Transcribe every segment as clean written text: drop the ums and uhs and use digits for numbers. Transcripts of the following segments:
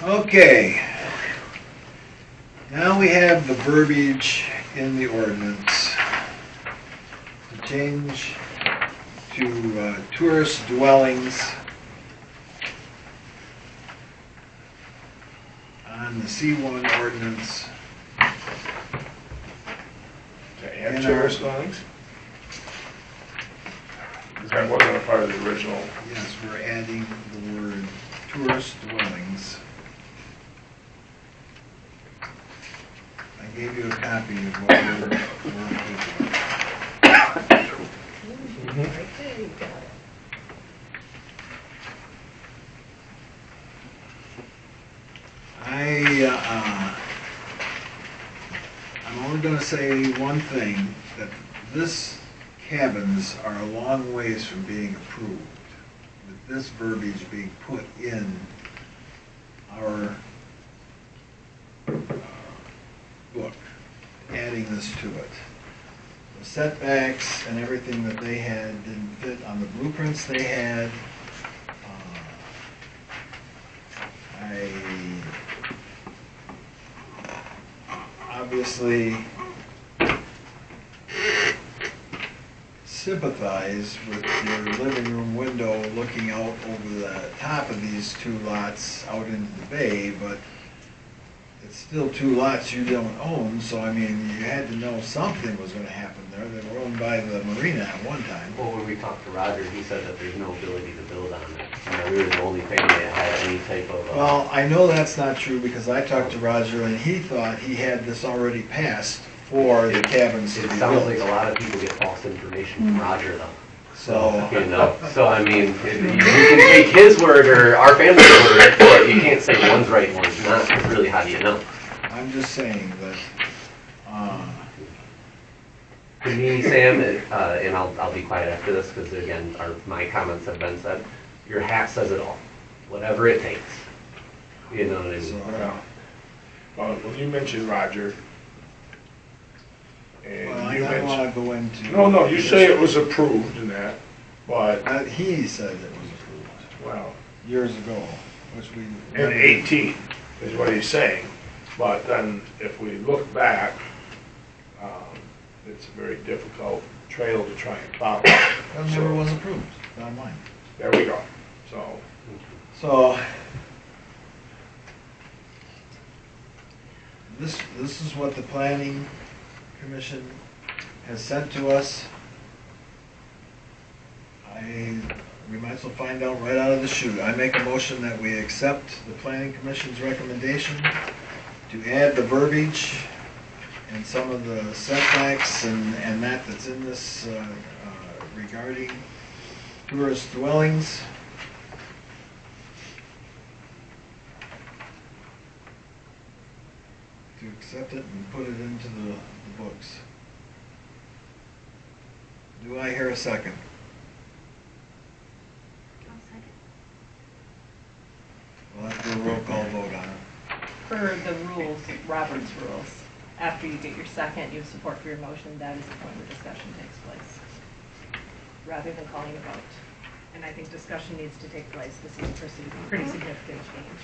Okay. Now we have the verbiage in the ordinance to change to tourist dwellings on the C1 ordinance. And tourist dwellings? That wasn't a part of the original. Yes, we're adding the word tourist dwellings. I gave you a copy of what we're looking for. I'm only going to say one thing, that this cabins are a long ways from being approved, with this verbiage being put in our book, adding this to it. The setbacks and everything that they had didn't fit on the blueprints they had. I obviously sympathize with your living room window looking out over the top of these two lots out into the bay, but it's still two lots you don't own, so I mean, you had to know something was going to happen there. They were owned by the marina at one time. Well, when we talked to Roger, he said that there's no ability to build on it. We were the only family that had any type of... Well, I know that's not true because I talked to Roger and he thought he had this already passed for the cabins to be built. It sounds like a lot of people get false information from Roger, though. So, you know, so I mean, you can take his word or our family's word for it. You can't say one's right and one's not. Really, how do you know? I'm just saying that... To me, Sam, and I'll be quiet after this because again, my comments have been said. Your hat says it all. Whatever it takes. You know what I mean? Well, you mentioned Roger. And Well, I you don't want mentioned... to go into... No, you say it was approved and that, but... He said it was approved Well, years ago, which we... in 18 is what he's saying. But then if we look back, it's a very difficult trail to try and follow. That never was approved, not mine. There we go. So, this is what the planning commission has sent to us. We might as well find out right out of the chute. I make a motion that we accept the planning commission's recommendation to add the verbiage and some of the setbacks and that's in this regarding tourist dwellings. To accept it and put it into the books. Do I hear a second? I'll second. We'll have to do a roll call vote on it. For the rules, Robert's rules, after you get your second, you have support for your motion, that is the point where discussion takes place, rather than calling a vote. And I think discussion needs to take place. This is a pretty significant change.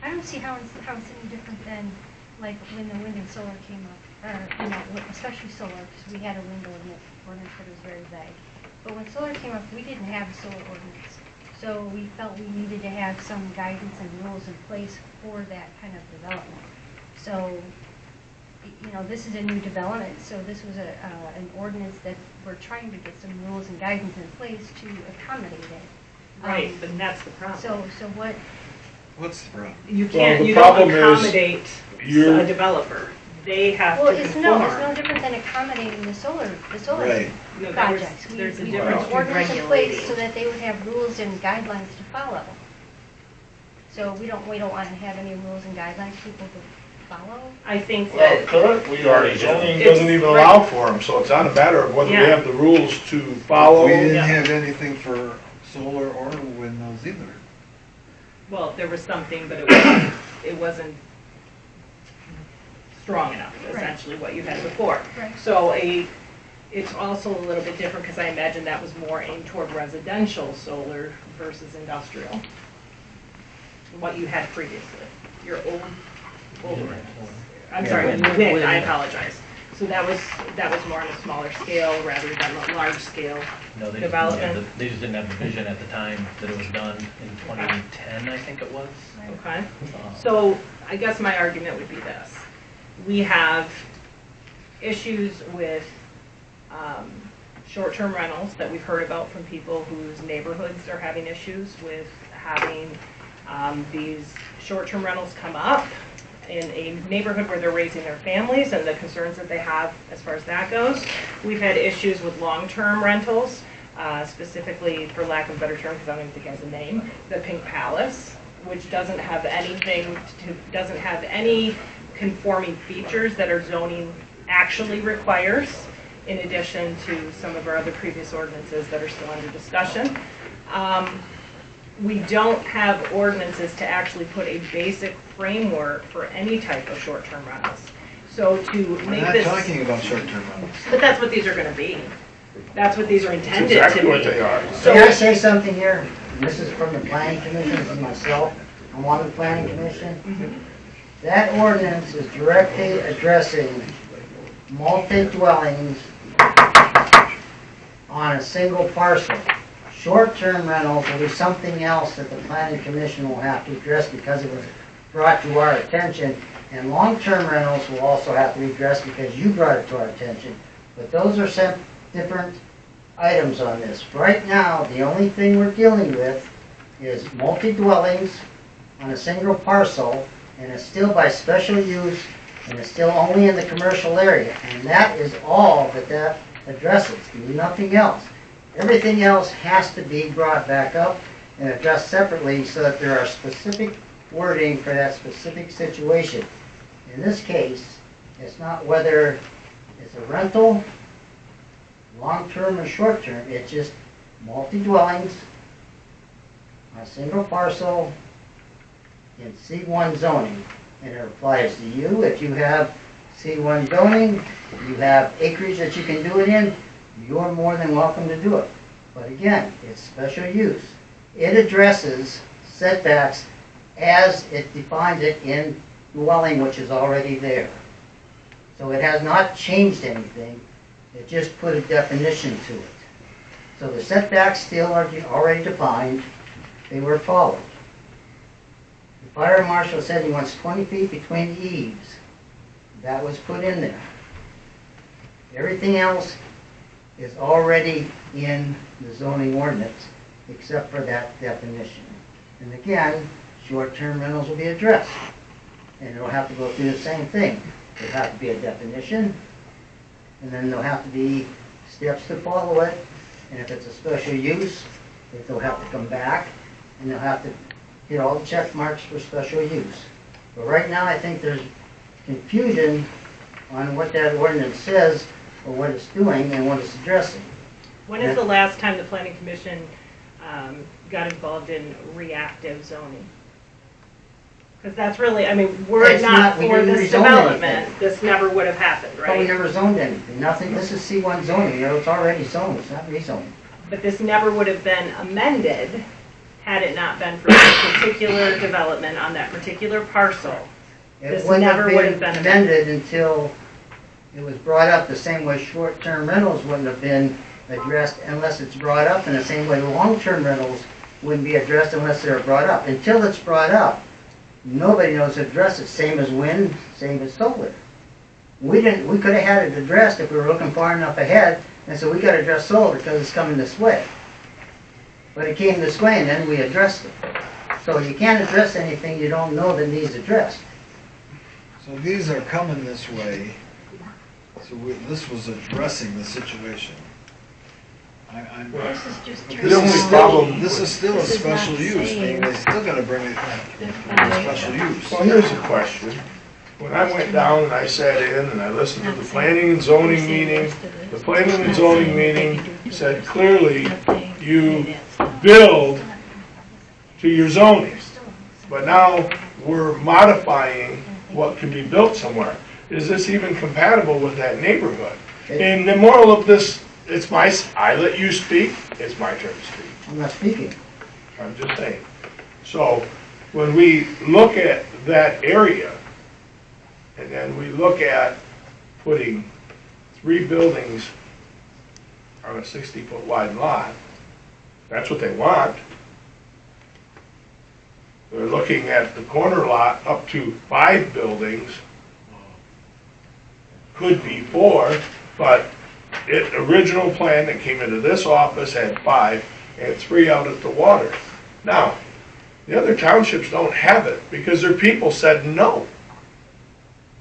I don't see how it's any different than like when the wind and solar came up, or, you know, especially solar, because we had a window in the ordinance that was very vague. But when solar came up, we didn't have a solar ordinance. So we felt we needed to have some guidance and rules in place for that kind of development. So, you know, this is a new development, so this was an ordinance that we're trying to get some rules and guidance in place to accommodate it. Right, but that's the problem. So what? What's the problem? You can't, the you don't problem is accommodate you're- a developer. They have Well, to it's conform. no different than accommodating the solar Right. No, projects. there's a We difference put between ordinance in place regulating. so that they would have rules and guidelines to follow. So we don't want to have any rules and guidelines people to follow. I think Well, that, it could. We already, zoning It's- doesn't even allow for them, so it's not a matter of whether we Yeah. have the rules to follow. We didn't Yeah. have anything for solar or windmills either. well, there was something, but it wasn't strong enough, Right. essentially, what you had before. Right. So it's also a little bit different, because I imagine that was more aimed toward residential solar versus industrial. what you had previously, your old ordinance. I'm sorry, wind, I apologize. So that was more on a smaller scale rather than a large scale No, they development. They just didn't have the vision at the time that it was done in 2010, I think it was. Okay, so I guess my argument would be this. We have issues with short-term rentals that we've heard about from people whose neighborhoods are having issues with having these short-term rentals come up in a neighborhood where they're raising their families and the concerns that they have as far as that goes. We've had issues with long-term rentals, specifically, for lack of a better term, because I don't even think it has a name, the Pink Palace, which doesn't have doesn't have any conforming features that our zoning actually requires, in addition to some of our other previous ordinances that are still under discussion. We don't have ordinances to actually put a basic framework for any type of short-term rentals. So to We're make not this, talking about short-term rentals. but that's what these are going to be. That's what these are That's intended to exactly be. what they are. May I say something here? This is from the planning commission, this is myself, I'm on the planning commission. That ordinance is directly addressing multi-dwellings on a single parcel. Short-term rentals will be something else that the planning commission will have to address because it was brought to our attention. And long-term rentals will also have to be addressed because you brought it to our attention. But those are some different items on this. Right now, the only thing we're dealing with is multi-dwellings on a single parcel, and it's still by special use, and it's still only in the commercial area. And that is all that addresses, nothing else. Everything else has to be brought back up and addressed separately so that there are specific wording for that specific situation. In this case, it's not whether it's a rental, long-term or short-term, it's just multi-dwellings on a single parcel in C1 zoning. And it applies to you. If you have C1 zoning, you have acreage that you can do it in, you're more than welcome to do it. But again, it's special use. It addresses setbacks as it defines it in dwelling, which is already there. So it has not changed anything. It just put a definition to it. So the setbacks still are already defined. They were followed. The fire marshal said he wants 20 feet between eaves. That was put in there. Everything else is already in the zoning ordinance, except for that definition. And again, short-term rentals will be addressed. And it'll have to go through the same thing. There'll have to be a definition, and then there'll have to be steps to follow it. And if it's a special use, they'll have to come back, and they'll have to hit all the check marks for special use. But right now, I think there's confusion on what that ordinance says, or what it's doing, and what it's addressing. When is the last time the planning commission got involved in reactive zoning? Because that's really, I mean, were it It's not not- we for didn't this rezone development, anything. this never would have happened, But we right? never zoned anything, nothing. This is C1 zoning, you know, it's already zoned, it's not rezoned. But this never would have been amended had it not been for this particular development on that particular parcel. This It wouldn't never would have have been been amended until it was brought up the same way short-term rentals wouldn't have been addressed unless it's brought up, and the same way long-term rentals wouldn't be addressed unless they're brought up. Until it's brought up, nobody knows to address it, same as wind, same as solar. We could have had it addressed if we were looking far enough ahead, and so we got to address solar because it's coming this way. But it came this way, and then we addressed it. So you can't address anything you don't know that needs addressed. So these are coming this way, so this was addressing the situation. I'm. This is just This The is only still, problem this is still a This is not special use, saying- meaning they still gotta bring it to special use. Well, here's a question. When I went down and I sat in and I listened to the planning and zoning meeting, the planning and zoning meeting said clearly, you build to your zoning. But now we're modifying what can be built somewhere. Is this even compatible with that neighborhood? And the moral of this, I let you speak, it's my turn to speak. I'm not speaking. I'm just saying. So, when we look at that area, and then we look at putting 3 buildings on a 60-foot wide lot, that's what they want. They're looking at the corner lot up to 5 buildings. Could be 4, but the original plan that came into this office had 5 and 3 out at the water. Now, the other townships don't have it because their people said no.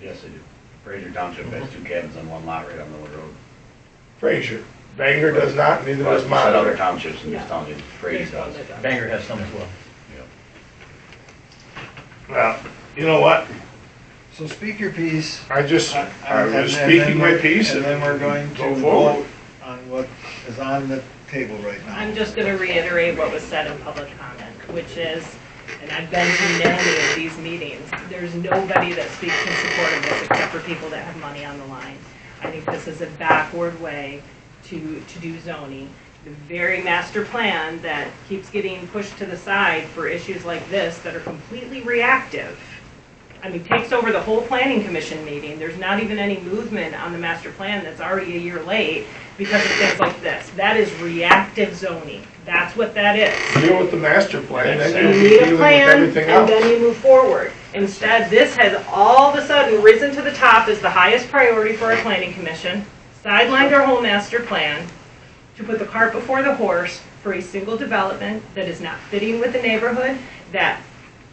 Yes, they do. Fraser Township has 2 cabins on 1 lot right on Miller Road. Fraser. Bangor does not, neither Well, does you said other Monterey. townships in this township, Fraser does. Bangor has some as well. Well, you know what? So speak your piece. I was And speaking my then piece And then we're going to go forward. vote on what is on the table right now. I'm just gonna reiterate what was said in public comment, which is, and I've been to many of these meetings, there's nobody that speaks in support of this except for people that have money on the line. I think this is a backward way to do zoning. The very master plan that keeps getting pushed to the side for issues like this that are completely reactive. I mean, takes over the whole planning commission meeting. There's not even any movement on the master plan that's already a year late because of things like this. That is reactive zoning. That's what that is. Deal with the master plan, then You you'll be need dealing a with plan, everything and else. then you move forward. Instead, this has all of a sudden risen to the top as the highest priority for our planning commission, sidelined our whole master plan, to put the cart before the horse for a single development that is not fitting with the neighborhood, that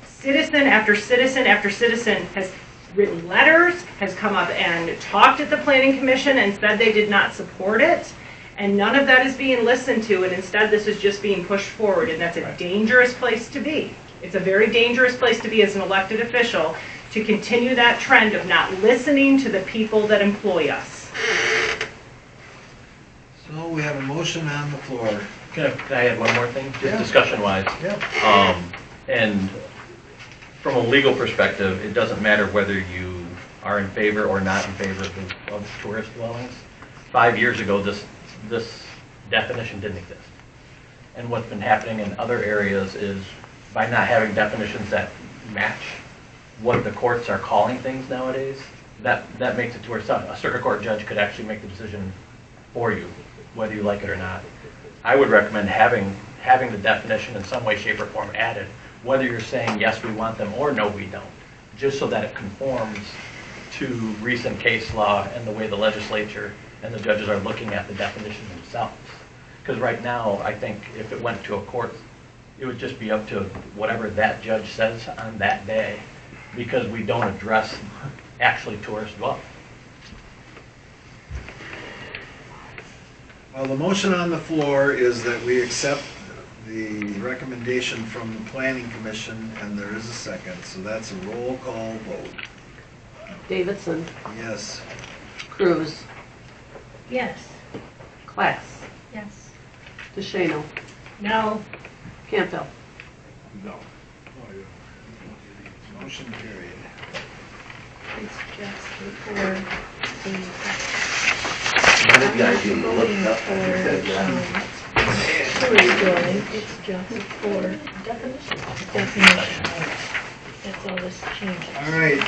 citizen after citizen after citizen has written letters, has come up and talked at the planning commission and said they did not support it, and none of that is being listened to, and instead this is just being pushed forward, and that's a dangerous place to be. It's a very dangerous place to be as an elected official, to continue that trend of not listening to the people that employ us. So we have a motion on the floor. Can I add one more thing, Yeah. just discussion-wise? Yeah. And from a legal perspective, it doesn't matter whether you are in favor or not in favor of tourist dwellings. 5 years ago, this definition didn't exist. And what's been happening in other areas is by not having definitions that match what the courts are calling things nowadays, that makes it to where a circuit court judge could actually make the decision for you, whether you like it or not. I would recommend having the definition in some way, shape, or form added, whether you're saying, yes, we want them, or no, we don't, just so that it conforms to recent case law and the way the legislature and the judges are looking at the definition themselves. Because right now, I think if it went to a court, it would just be up to whatever that judge says on that day, because we don't address actually tourist dwellings. Well, the motion on the floor is that we accept the recommendation from the planning commission, and there is a second, so that's a roll call vote. Davidson, Yes. Cruz, Yes. Class, Yes. DeShano, No, Campbell. No. Motion carried. It's just for the, What did you guys do? Look voting it up. for, You said, tourist dwelling, it's just for definition. That's all this changes. All right.